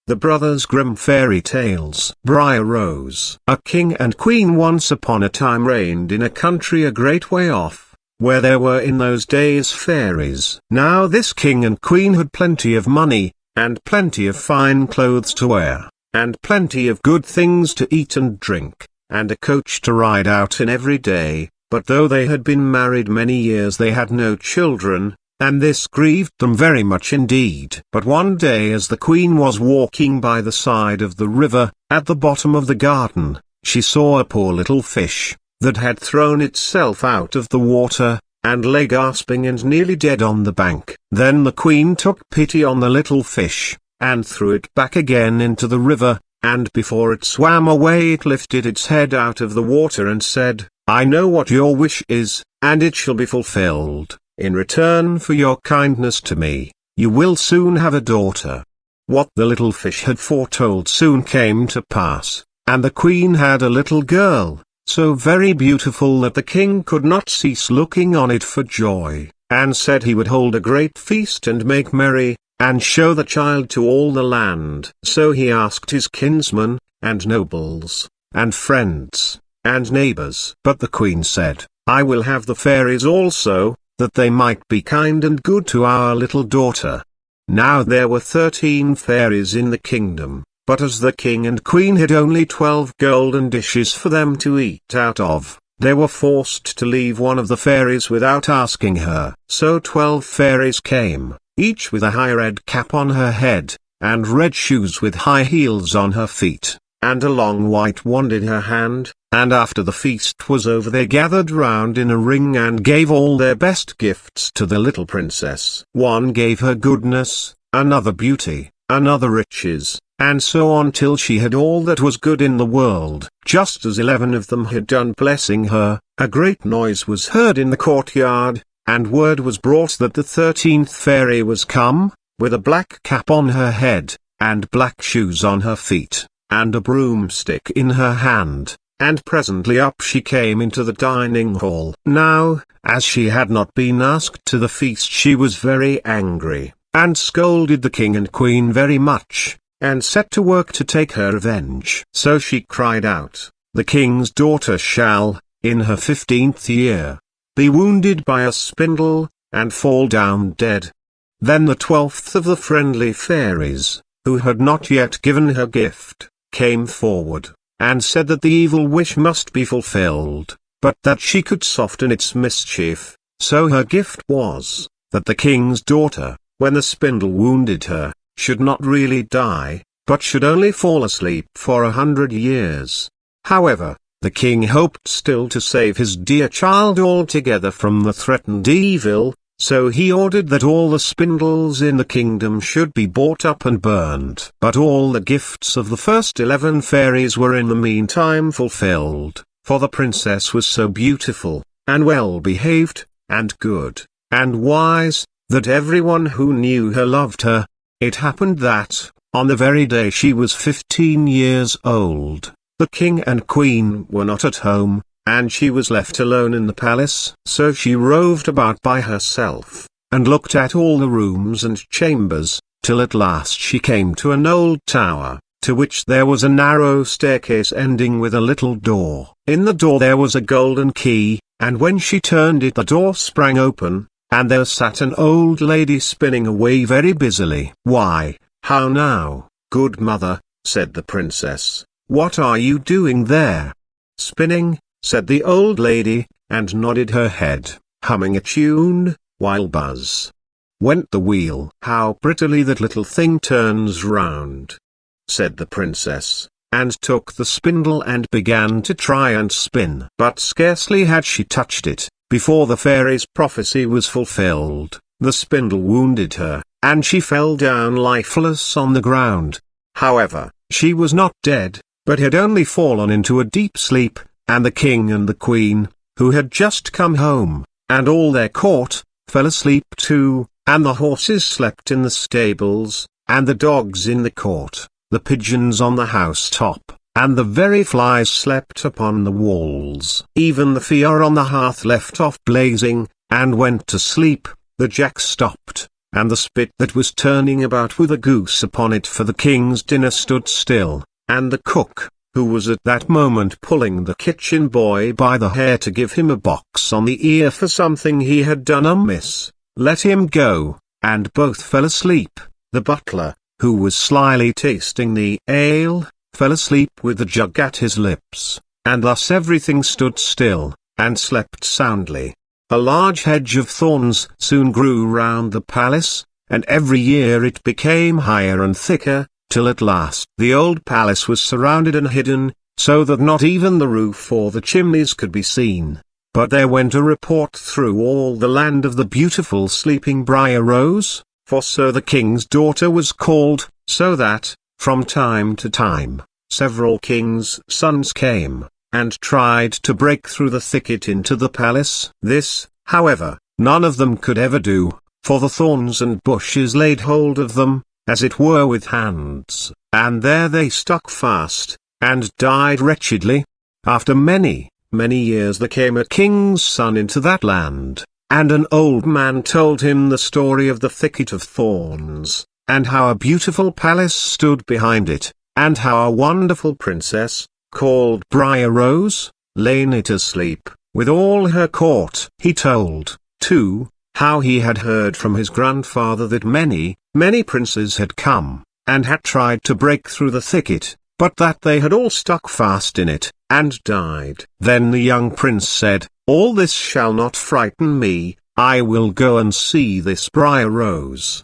The Brothers Grimm Fairy Tales. Briar Rose. A king and queen once upon a time reigned in a country a great way off, where there were in those days fairies. Now this king and queen had plenty of money, and plenty of fine clothes to wear, and plenty of good things to eat and drink, and a coach to ride out in every day, but though they had been married many years they had no children, and this grieved them very much indeed. But one day as the queen was walking by the side of the river, at the bottom of the garden, she saw a poor little fish, that had thrown itself out of the water, and lay gasping and nearly dead on the bank. Then the queen took pity on the little fish, and threw it back again into the river, and before it swam away it lifted its head out of the water and said, "I know what your wish is, and it shall be fulfilled. In return for your kindness to me, you will soon have a daughter." What the little fish had foretold soon came to pass, and the queen had a little girl, so very beautiful that the king could not cease looking on it for joy, and said he would hold a great feast and make merry, and show the child to all the land. So he asked his kinsmen, and nobles, and friends, and neighbors. But the queen said, "I will have the fairies also, that they might be kind and good to our little daughter." Now there were 13 fairies in the kingdom, but as the king and queen had only 12 golden dishes for them to eat out of, they were forced to leave one of the fairies without asking her. So 12 fairies came, each with a high red cap on her head, and red shoes with high heels on her feet, and a long white wand in her hand. And after the feast was over they gathered round in a ring and gave all their best gifts to the little princess. One gave her goodness, another beauty, another riches, and so on till she had all that was good in the world. Just as 11 of them had done blessing her, a great noise was heard in the courtyard, and word was brought that the 13th fairy was come, with a black cap on her head, and black shoes on her feet, and a broomstick in her hand. And presently up she came into the dining hall. Now, as she had not been asked to the feast she was very angry, and scolded the king and queen very much, and set to work to take her revenge. So she cried out, "The king's daughter shall, in her 15th year, be wounded by a spindle, and fall down dead." Then the 12th of the friendly fairies, who had not yet given her gift, came forward, and said that the evil wish must be fulfilled, but that she could soften its mischief. So her gift was, that the king's daughter, when the spindle wounded her, should not really die, but should only fall asleep for 100 years. However, the king hoped still to save his dear child altogether from the threatened evil, so he ordered that all the spindles in the kingdom should be bought up and burned. But all the gifts of the first 11 fairies were in the meantime fulfilled, for the princess was so beautiful, and well behaved, and good, and wise, that everyone who knew her loved her. It happened that, on the very day she was 15 years old, the king and queen were not at home, and she was left alone in the palace. So she roved about by herself, and looked at all the rooms and chambers, till at last she came to an old tower, to which there was a narrow staircase ending with a little door. In the door there was a golden key, and when she turned it the door sprang open, and there sat an old lady spinning away very busily. "Why, how now, good mother," said the princess, "what are you doing there?" "Spinning," said the old lady, and nodded her head, humming a tune, while buzz went the wheel. "How prettily that little thing turns round," said the princess, and took the spindle and began to try and spin. But scarcely had she touched it, before the fairy's prophecy was fulfilled. The spindle wounded her, and she fell down lifeless on the ground. However, she was not dead, but had only fallen into a deep sleep, and the king and the queen, who had just come home, and all their court, fell asleep too, and the horses slept in the stables, and the dogs in the court, the pigeons on the housetop, and the very flies slept upon the walls. Even the fire on the hearth left off blazing, and went to sleep. The jack stopped, and the spit that was turning about with a goose upon it for the king's dinner stood still, and the cook, who was at that moment pulling the kitchen boy by the hair to give him a box on the ear for something he had done amiss, let him go, and both fell asleep. The butler, who was slyly tasting the ale, fell asleep with the jug at his lips, and thus everything stood still, and slept soundly. A large hedge of thorns soon grew round the palace, and every year it became higher and thicker, till at last the old palace was surrounded and hidden, so that not even the roof or the chimneys could be seen. But there went a report through all the land of the beautiful sleeping Briar Rose, for so the king's daughter was called, so that, from time to time, several kings' sons came, and tried to break through the thicket into the palace. This, however, none of them could ever do, for the thorns and bushes laid hold of them, as it were with hands, and there they stuck fast, and died wretchedly. After many, many years there came a king's son into that land, and an old man told him the story of the thicket of thorns, and how a beautiful palace stood behind it, and how a wonderful princess, called Briar Rose, lay in it asleep, with all her court. He told, too, how he had heard from his grandfather that many, many princes had come, and had tried to break through the thicket, but that they had all stuck fast in it, and died. Then the young prince said, "All this shall not frighten me, I will go and see this Briar Rose."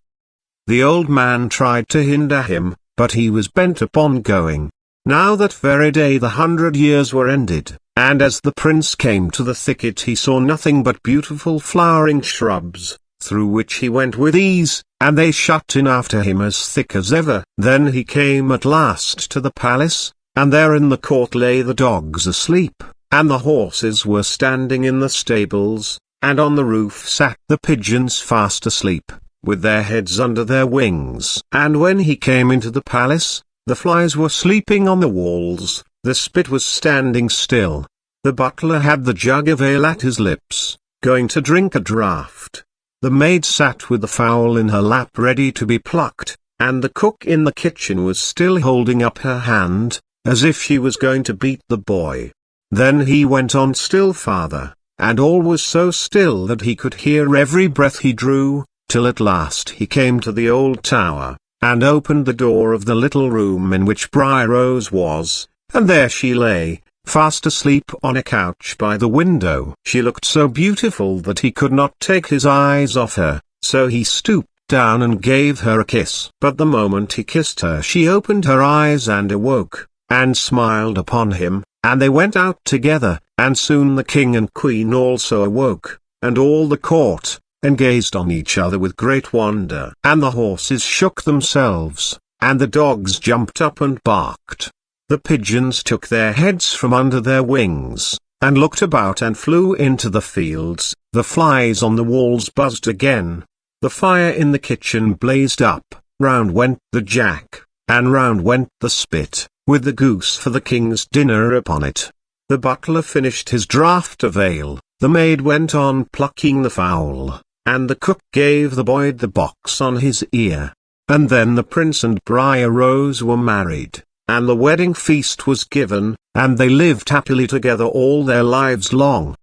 The old man tried to hinder him, but he was bent upon going. Now that very day the 100 years were ended, and as the prince came to the thicket he saw nothing but beautiful flowering shrubs, through which he went with ease, and they shut in after him as thick as ever. Then he came at last to the palace, and there in the court lay the dogs asleep, and the horses were standing in the stables, and on the roof sat the pigeons fast asleep, with their heads under their wings. And when he came into the palace, the flies were sleeping on the walls, the spit was standing still. The butler had the jug of ale at his lips, going to drink a draught. The maid sat with the fowl in her lap ready to be plucked, and the cook in the kitchen was still holding up her hand, as if she was going to beat the boy. Then he went on still farther, and all was so still that he could hear every breath he drew, till at last he came to the old tower, and opened the door of the little room in which Briar Rose was, and there she lay, fast asleep on a couch by the window. She looked so beautiful that he could not take his eyes off her, so he stooped down and gave her a kiss. But the moment he kissed her she opened her eyes and awoke, and smiled upon him, and they went out together, and soon the king and queen also awoke, and all the court, and gazed on each other with great wonder. And the horses shook themselves, and the dogs jumped up and barked. The pigeons took their heads from under their wings, and looked about and flew into the fields. The flies on the walls buzzed again. The fire in the kitchen blazed up, round went the jack, and round went the spit, with the goose for the king's dinner upon it. The butler finished his draught of ale, the maid went on plucking the fowl, and the cook gave the boy the box on his ear. And then the prince and Briar Rose were married, and the wedding feast was given, and they lived happily together all their lives long.